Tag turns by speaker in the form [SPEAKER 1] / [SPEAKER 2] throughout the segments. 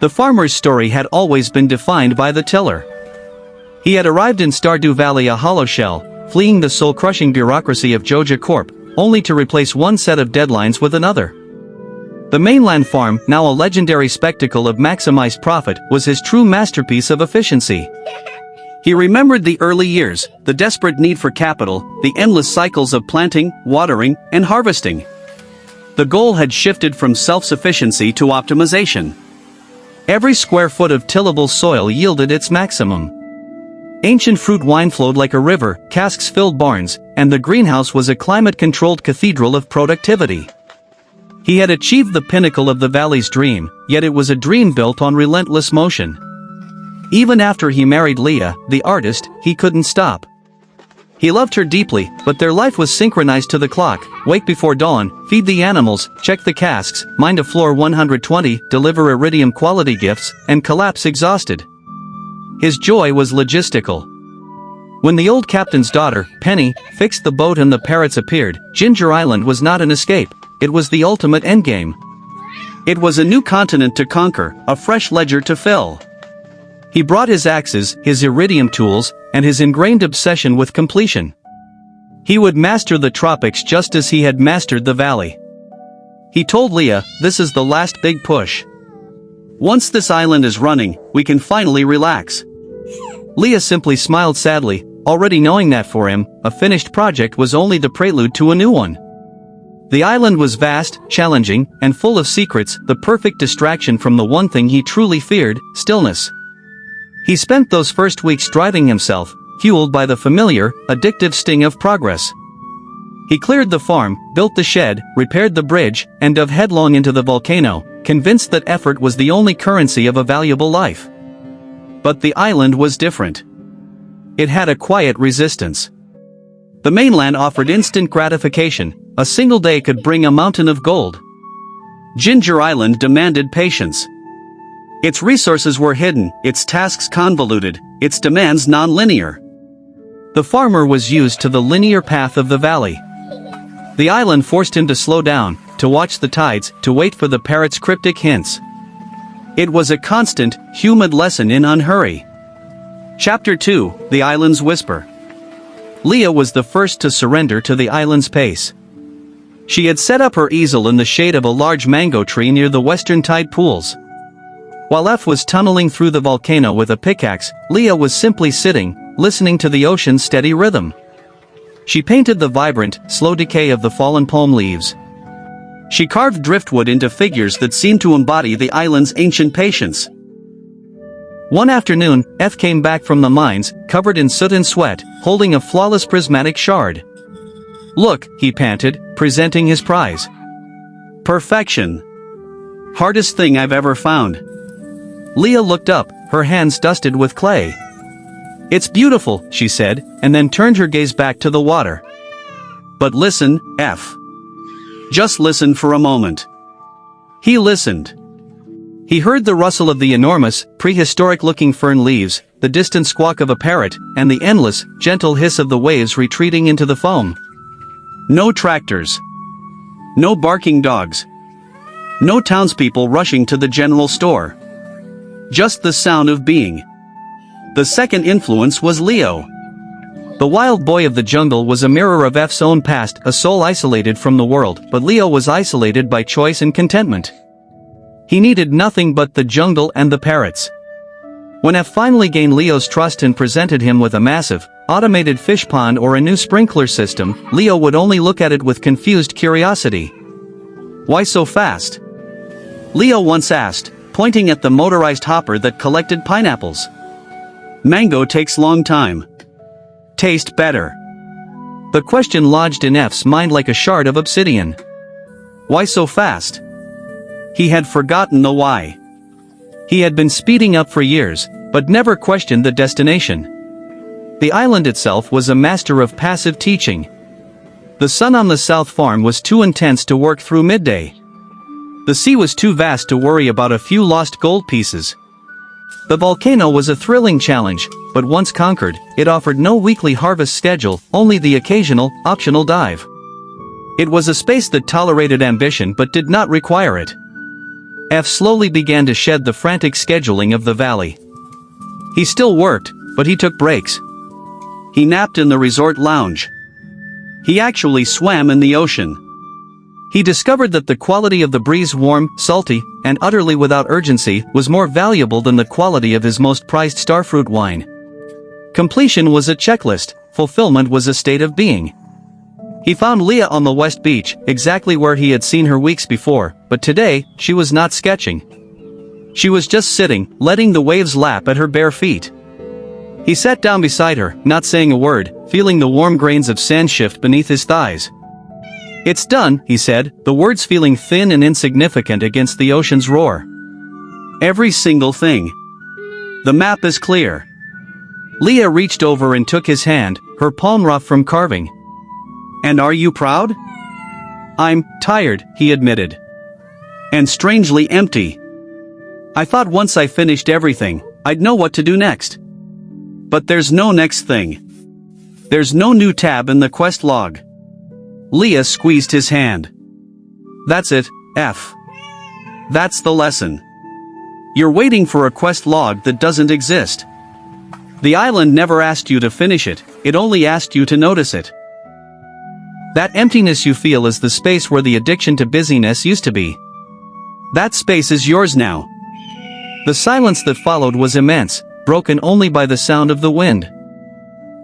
[SPEAKER 1] The farmer's story had always been defined by the tiller. He had arrived in Stardew Valley a hollow shell, fleeing the soul-crushing bureaucracy of Joja Corp, only to replace one set of deadlines with another. The mainland farm, now a legendary spectacle of maximized profit, was his true masterpiece of efficiency. He remembered the early years, the desperate need for capital, the endless cycles of planting, watering, and harvesting. The goal had shifted from self-sufficiency to optimization. Every square foot of tillable soil yielded its maximum. Ancient fruit wine flowed like a river, casks filled barns, and the greenhouse was a climate-controlled cathedral of productivity. He had achieved the pinnacle of the valley's dream, yet it was a dream built on relentless motion. Even after he married Leah, the artist, he couldn't stop. He loved her deeply, but their life was synchronized to the clock: wake before dawn, feed the animals, check the casks, mind a floor 120, deliver iridium quality gifts, and collapse exhausted. His joy was logistical. When the old captain's daughter, Penny, fixed the boat and the parrots appeared, Ginger Island was not an escape, it was the ultimate endgame. It was a new continent to conquer, a fresh ledger to fill. He brought his axes, his iridium tools, and his ingrained obsession with completion. He would master the tropics just as he had mastered the valley. He told Leah, "This is the last big push. Once this island is running, we can finally relax." Leah simply smiled sadly, already knowing that for him, a finished project was only the prelude to a new one. The island was vast, challenging, and full of secrets, the perfect distraction from the one thing he truly feared: stillness. He spent those first weeks driving himself, fueled by the familiar, addictive sting of progress. He cleared the farm, built the shed, repaired the bridge, and dove headlong into the volcano, convinced that effort was the only currency of a valuable life. But the island was different. It had a quiet resistance. The mainland offered instant gratification. A single day could bring a mountain of gold. Ginger Island demanded patience. Its resources were hidden, its tasks convoluted, its demands non-linear. The farmer was used to the linear path of the valley. The island forced him to slow down, to watch the tides, to wait for the parrot's cryptic hints. It was a constant, humid lesson in unhurry. Chapter 2, The Island's Whisper. Leah was the first to surrender to the island's pace. She had set up her easel in the shade of a large mango tree near the western tide pools. While F was tunneling through the volcano with a pickaxe, Leah was simply sitting, listening to the ocean's steady rhythm. She painted the vibrant, slow decay of the fallen palm leaves. She carved driftwood into figures that seemed to embody the island's ancient patience. One afternoon, F came back from the mines, covered in soot and sweat, holding a flawless prismatic shard. "Look," he panted, presenting his prize. "Perfection. Hardest thing I've ever found." Leah looked up, her hands dusted with clay. "It's beautiful," she said, and then turned her gaze back to the water. "But listen, F. Just listen for a moment." He listened. He heard the rustle of the enormous, prehistoric-looking fern leaves, the distant squawk of a parrot, and the endless, gentle hiss of the waves retreating into the foam. No tractors. No barking dogs. No townspeople rushing to the general store. Just the sound of being. The second influence was Leo. The wild boy of the jungle was a mirror of F's own past, a soul isolated from the world, but Leo was isolated by choice and contentment. He needed nothing but the jungle and the parrots. When F finally gained Leo's trust and presented him with a massive, automated fish pond or a new sprinkler system, Leo would only look at it with confused curiosity. "Why so fast?" Leo once asked, pointing at the motorized hopper that collected pineapples. "Mango takes long time. Taste better." The question lodged in F's mind like a shard of obsidian. Why so fast? He had forgotten the why. He had been speeding up for years, but never questioned the destination. The island itself was a master of passive teaching. The sun on the south farm was too intense to work through midday. The sea was too vast to worry about a few lost gold pieces. The volcano was a thrilling challenge, but once conquered, it offered no weekly harvest schedule, only the occasional, optional dive. It was a space that tolerated ambition but did not require it. F slowly began to shed the frantic scheduling of the valley. He still worked, but he took breaks. He napped in the resort lounge. He actually swam in the ocean. He discovered that the quality of the breeze, warm, salty, and utterly without urgency, was more valuable than the quality of his most prized starfruit wine. Completion was a checklist, fulfillment was a state of being. He found Leah on the West Beach, exactly where he had seen her weeks before, but today, she was not sketching. She was just sitting, letting the waves lap at her bare feet. He sat down beside her, not saying a word, feeling the warm grains of sand shift beneath his thighs. "It's done," he said, the words feeling thin and insignificant against the ocean's roar. "Every single thing. The map is clear." Leah reached over and took his hand, her palm rough from carving. "And are you proud?" "I'm tired," he admitted. "And strangely empty. I thought once I finished everything, I'd know what to do next. But there's no next thing. There's no new tab in the quest log." Leah squeezed his hand. "That's it, F. That's the lesson. You're waiting for a quest log that doesn't exist. The island never asked you to finish it, it only asked you to notice it. That emptiness you feel is the space where the addiction to busyness used to be. That space is yours now." The silence that followed was immense, broken only by the sound of the wind.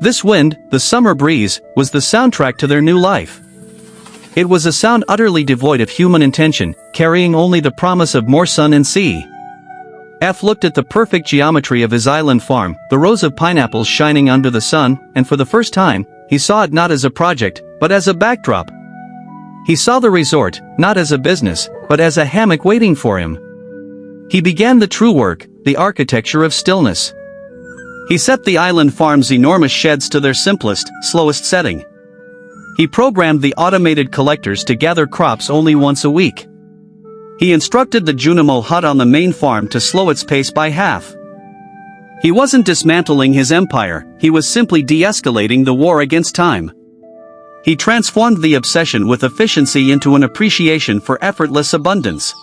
[SPEAKER 1] This wind, the summer breeze, was the soundtrack to their new life. It was a sound utterly devoid of human intention, carrying only the promise of more sun and sea. F looked at the perfect geometry of his island farm, the rows of pineapples shining under the sun, and for the first time, he saw it not as a project, but as a backdrop. He saw the resort, not as a business, but as a hammock waiting for him. He began the true work, the architecture of stillness. He set the island farm's enormous sheds to their simplest, slowest setting. He programmed the automated collectors to gather crops only once a week. He instructed the Junimo hut on the main farm to slow its pace by half. He wasn't dismantling his empire, he was simply de-escalating the war against time. He transformed the obsession with efficiency into an appreciation for effortless abundance.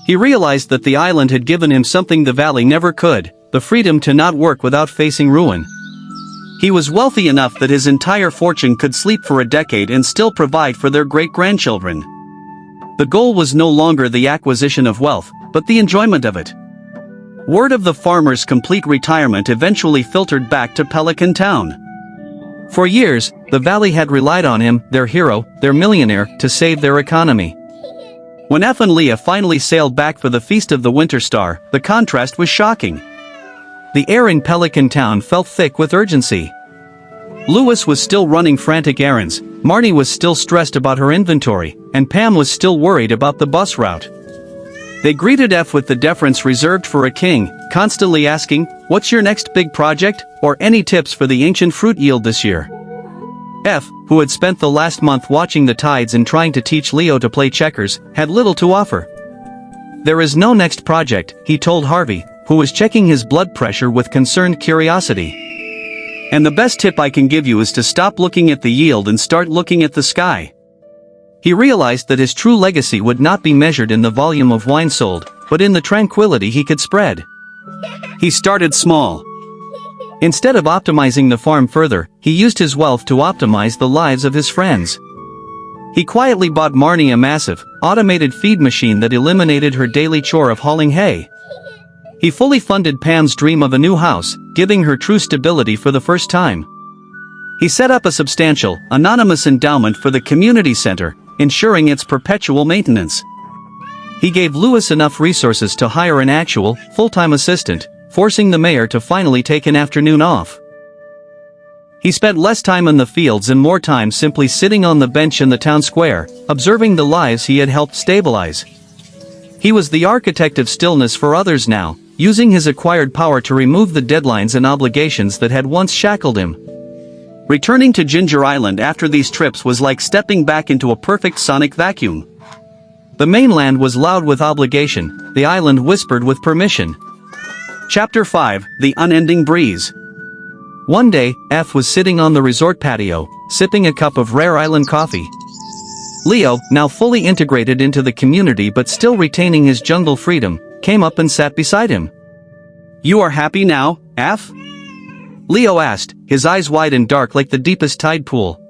[SPEAKER 1] He realized that the island had given him something the valley never could, the freedom to not work without facing ruin. He was wealthy enough that his entire fortune could sleep for a decade and still provide for their great-grandchildren. The goal was no longer the acquisition of wealth, but the enjoyment of it. Word of the farmer's complete retirement eventually filtered back to Pelican Town. For years, the valley had relied on him, their hero, their millionaire, to save their economy. When F and Leah finally sailed back for the Feast of the Winter Star, the contrast was shocking. The air in Pelican Town felt thick with urgency. Lewis was still running frantic errands, Marnie was still stressed about her inventory, and Pam was still worried about the bus route. They greeted F with the deference reserved for a king, constantly asking, "What's your next big project?" or "Any tips for the ancient fruit yield this year?" F, who had spent the last month watching the tides and trying to teach Leo to play checkers, had little to offer. "There is no next project," he told Harvey, who was checking his blood pressure with concerned curiosity. "And the best tip I can give you is to stop looking at the yield and start looking at the sky." He realized that his true legacy would not be measured in the volume of wine sold, but in the tranquility he could spread. He started small. Instead of optimizing the farm further, he used his wealth to optimize the lives of his friends. He quietly bought Marnie a massive, automated feed machine that eliminated her daily chore of hauling hay. He fully funded Pam's dream of a new house, giving her true stability for the first time. He set up a substantial, anonymous endowment for the community center, ensuring its perpetual maintenance. He gave Lewis enough resources to hire an actual, full-time assistant, forcing the mayor to finally take an afternoon off. He spent less time in the fields and more time simply sitting on the bench in the town square, observing the lives he had helped stabilize. He was the architect of stillness for others now, using his acquired power to remove the deadlines and obligations that had once shackled him. Returning to Ginger Island after these trips was like stepping back into a perfect sonic vacuum. The mainland was loud with obligation, the island whispered with permission. Chapter 5, The Unending Breeze. One day, F was sitting on the resort patio, sipping a cup of rare island coffee. Leo, now fully integrated into the community but still retaining his jungle freedom, came up and sat beside him. "You are happy now, F?" Leo asked, his eyes wide and dark like the deepest tide pool.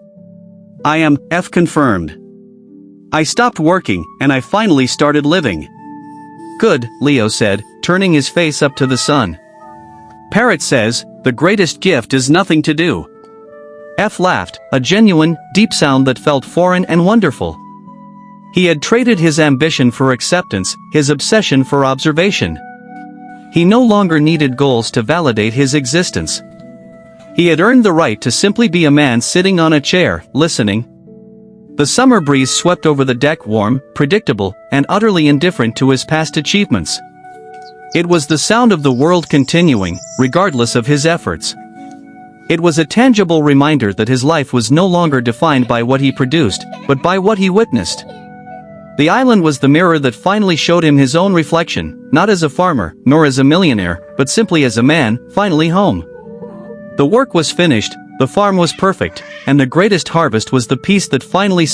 [SPEAKER 1] "I am, F confirmed. I stopped working, and I finally started living." "Good," Leo said, turning his face up to the sun. "Parrot says, the greatest gift is nothing to do." F laughed, a genuine, deep sound that felt foreign and wonderful. He had traded his ambition for acceptance, his obsession for observation. He no longer needed goals to validate his existence. He had earned the right to simply be a man sitting on a chair, listening. The summer breeze swept over the deck, warm, predictable, and utterly indifferent to his past achievements. It was the sound of the world continuing, regardless of his efforts. It was a tangible reminder that his life was no longer defined by what he produced, but by what he witnessed. The island was the mirror that finally showed him his own reflection, not as a farmer, nor as a millionaire, but simply as a man, finally home. The work was finished, the farm was perfect, and the greatest harvest was the peace that finally